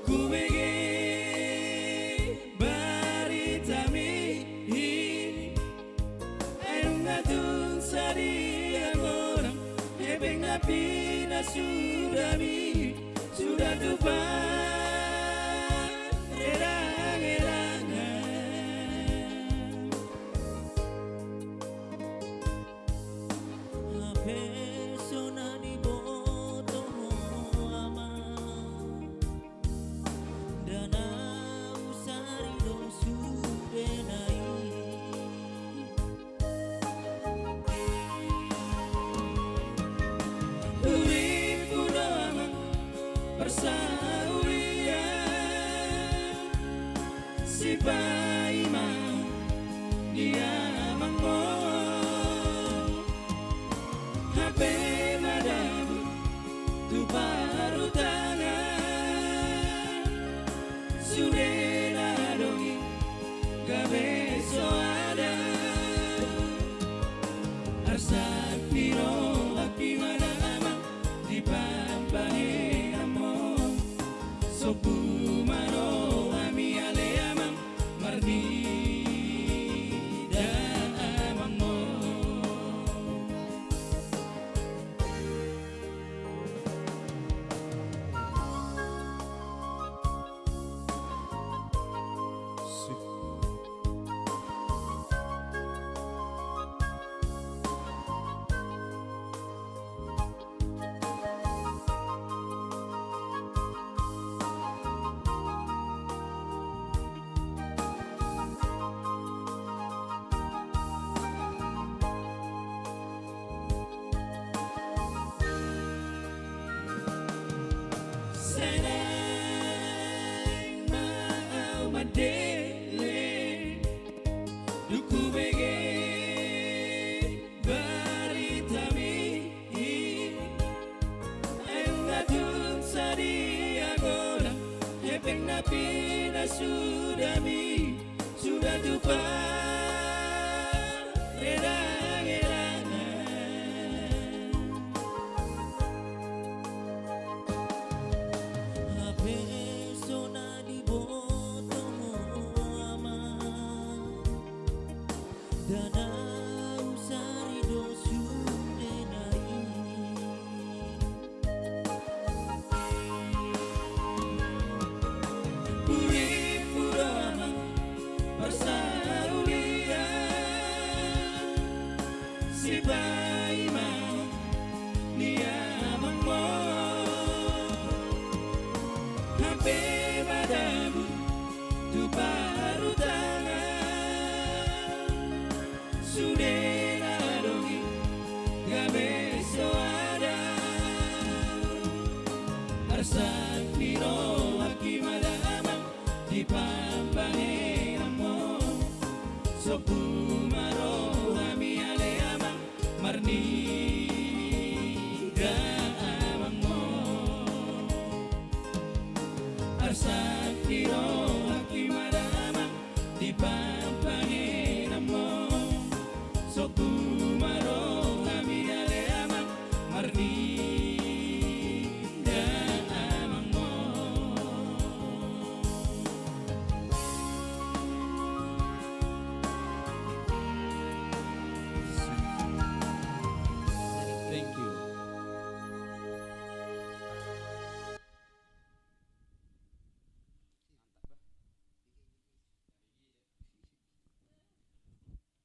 Dukubege baritami ayong atong sari ang orang ebeng na pinasudami sudah tupan erang-erangan persona di boto ama dana usari do sudenai uripu dama persaulian si paima dia mangmo hape madamu tu baru tangan sudena dongi gabe soada arsan piro laki madama di pampahe amo sopu maro ami ale amam mardi Senang mau madele dukubege baritami engatun sari agora hepeng na pinasudami sudah tupan erang-erangan persona di boto ama dana usari do sudenai uripu dama persaulian si paima dia mangmo hape madamu tu baru tangan sudena dongi gabe soada arsan piro aki madama di pampahe amo sopu maro ami ale amam marni Sakiro